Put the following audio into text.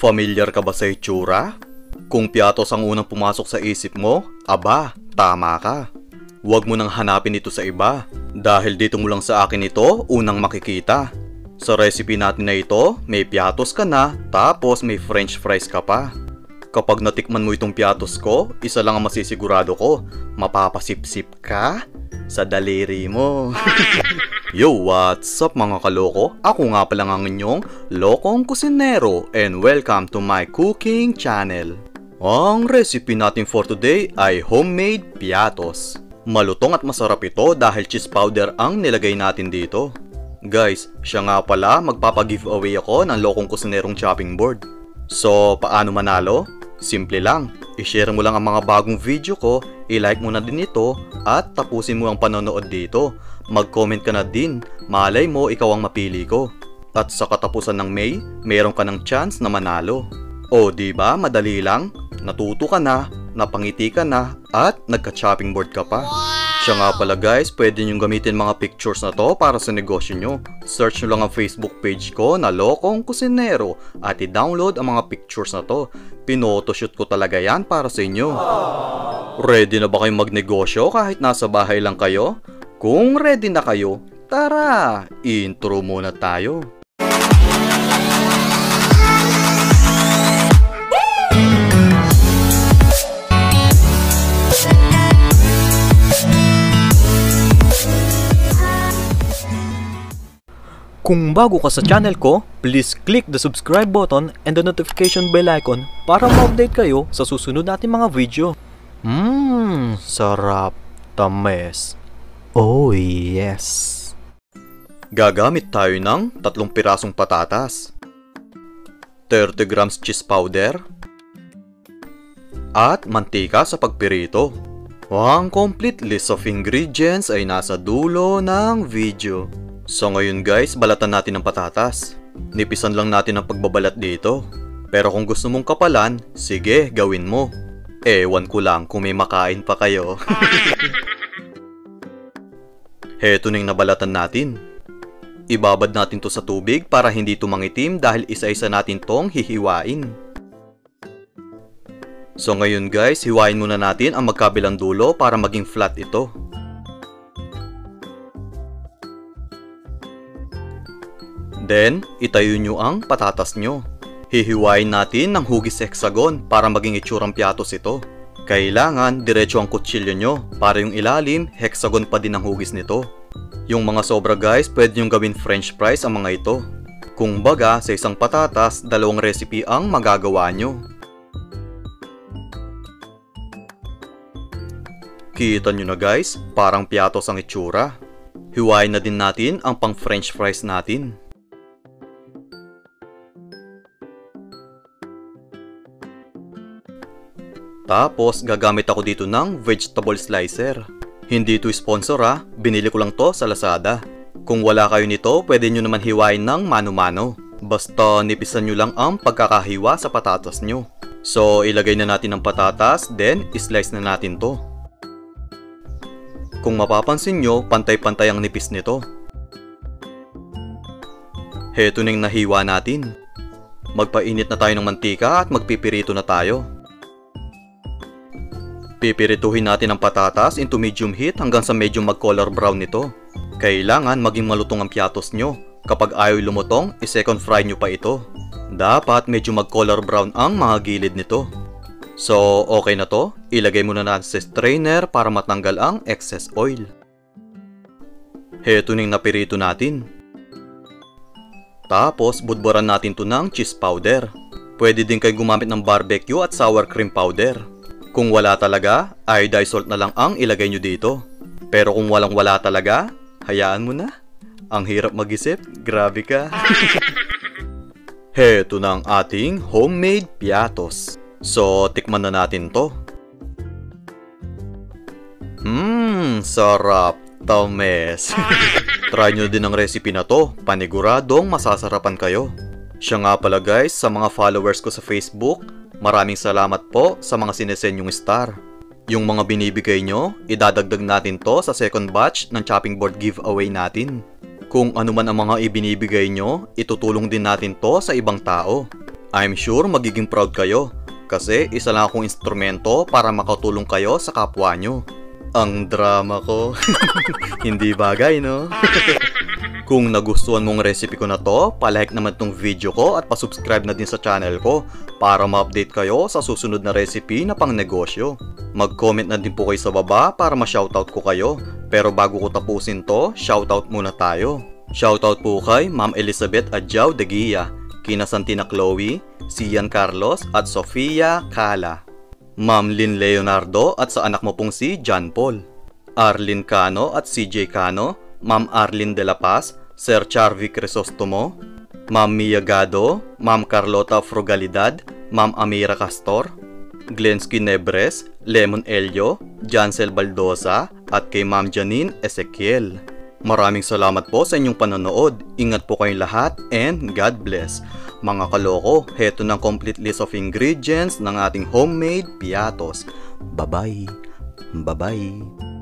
Familiar ka ba sa itsura? Kung piatos ang unang pumasok sa isip mo, aba, tama ka. Huwag mo nang hanapin ito sa iba, dahil dito mo lang sa akin ito unang makikita. Sa recipe natin na ito, may piatos ka na, tapos may french fries ka pa. Kapag natikman mo itong piatos ko, isa lang ang masisigurado ko, mapapasipsip ka sa daliri mo. Yo, what's up mga kaloko? Ako nga pala ang inyong Lokong Kusinero and welcome to my cooking channel. Ang recipe natin for today ay homemade piatos. Malutong at masarap ito dahil cheese powder ang nilagay natin dito. Guys, siya nga pala magpapag-giveaway ako ng Lokong Kusinerong chopping board. So, paano manalo? Simple lang, i-share mo lang ang mga bagong video ko, i-like mo na din ito, at tapusin mo ang panonood dito. Mag-comment ka na din, malay mo ikaw ang mapili ko. At sa katapusan ng May, mayroon ka ng chance na manalo. O diba, madali lang, natuto ka na, napangiti ka na, at nagka-chopping board ka pa. Siya nga pala guys, pwede nyo gamitin mga pictures na to para sa negosyo nyo. Search nyo lang ang Facebook page ko na Lokong Kusinero at i-download ang mga pictures na to. Pinotoshoot ko talaga yan para sa inyo. Ready na ba kayong magnegosyo kahit nasa bahay lang kayo? Kung ready na kayo, tara, intro muna tayo. Kung bago ka sa channel ko, please click the subscribe button and the notification bell icon para ma-update kayo sa susunod nating mga video. Sarap, tamis. Oh yes. Gagamit tayo ng 3 pirasong patatas, 30 grams cheese powder, at mantika sa pagpirito. Ang complete list of ingredients ay nasa dulo ng video. So ngayon guys, balatan natin ang patatas. Nipisan lang natin ang pagbabalat dito. Pero kung gusto mong kapalan, sige, gawin mo. Ewan ko lang kung may makain pa kayo. Heto na yung nabalatan natin. Ibabad natin to sa tubig para hindi to mangitim dahil isa-isa natin tong hihiwain. So ngayon guys, hiwain muna natin ang magkabilang dulo para maging flat ito. Then, itayo nyo ang patatas nyo. Hihiwain natin ng hugis hexagon para maging itsurang piatos ito. Kailangan diretso ang kutsilyo nyo para yung ilalim, hexagon pa din ang hugis nito. Yung mga sobra guys, pwede nyo gawin french fries ang mga ito. Kung baga, sa isang patatas, 2 recipe ang magagawa nyo. Kita nyo na guys, parang piatos ang itsura. Hiwain na din natin ang pang french fries natin. Tapos, gagamit ako dito ng vegetable slicer. Hindi ito sponsor ha, binili ko lang to sa Lazada. Kung wala kayo nito, pwede nyo naman hiwain ng mano-mano. Basta nipisan nyo lang ang pagkakahiwa sa patatas nyo. So, ilagay na natin ang patatas, then islice na natin to. Kung mapapansin nyo, pantay-pantay ang nipis nito. Heto na yung nahiwa natin. Magpainit na tayo ng mantika at magpipirito na tayo. Pipirituhin natin ang patatas into medium heat hanggang sa medyo mag-color brown nito. Kailangan maging malutong ang piatos nyo. Kapag ayaw lumutong, i-second fry nyo pa ito. Dapat medyo mag-color brown ang mga gilid nito. So, okay na to. Ilagay muna natin sa strainer para matanggal ang excess oil. Heto na yung napirito natin. Tapos, budburan natin to ng cheese powder. Pwede din kayo gumamit ng barbecue at sour cream powder. Kung wala talaga, iodized salt na lang ang ilagay nyo dito. Pero kung walang-wala talaga, hayaan mo na. Ang hirap mag-isip, grabe ka. Heto na ang ating homemade piatos. So, tikman na natin to. Sarap, tamis. Try nyo din ang recipe na to, paniguradong masasarapan kayo. Siya nga pala guys, sa mga followers ko sa Facebook, maraming salamat po sa mga sinesend yung star. Yung mga binibigay nyo, idadagdag natin to sa second batch ng chopping board giveaway natin. Kung ano man ang mga ibinibigay nyo, itutulong din natin to sa ibang tao. I'm sure magiging proud kayo kasi isa lang akong instrumento para makatulong kayo sa kapwa nyo. Ang drama ko. Hindi bagay, no? Kung nagustuhan mong recipe ko na to, palike naman tong video ko at pasubscribe na din sa channel ko para ma-update kayo sa susunod na recipe na pang negosyo. Mag-comment na din po kayo sa baba para ma-shoutout ko kayo. Pero bago ko tapusin to, shoutout muna tayo. Shoutout po kay Ma'am Elizabeth Adjao de Guia, kina Santina Chloe, Sian Carlos at Sofia Cala, Ma'am Lynn Leonardo at sa anak mo pong si John Paul, Arlene Cano at CJ Cano, Ma'am Arlene de la Paz, Sir Charvi Crisostomo, Ma'am Mia Gado, Ma'am Carlota Frugalidad, Ma'am Amira Castor, Glensky Nebres, Lemon Elio, Jancel Baldosa at kay Ma'am Janine Ezequiel. Maraming salamat po sa inyong panonood. Ingat po kayong lahat and God bless. Mga kaloko, heto ng complete list of ingredients ng ating homemade piatos. Bye-bye. Bye-bye.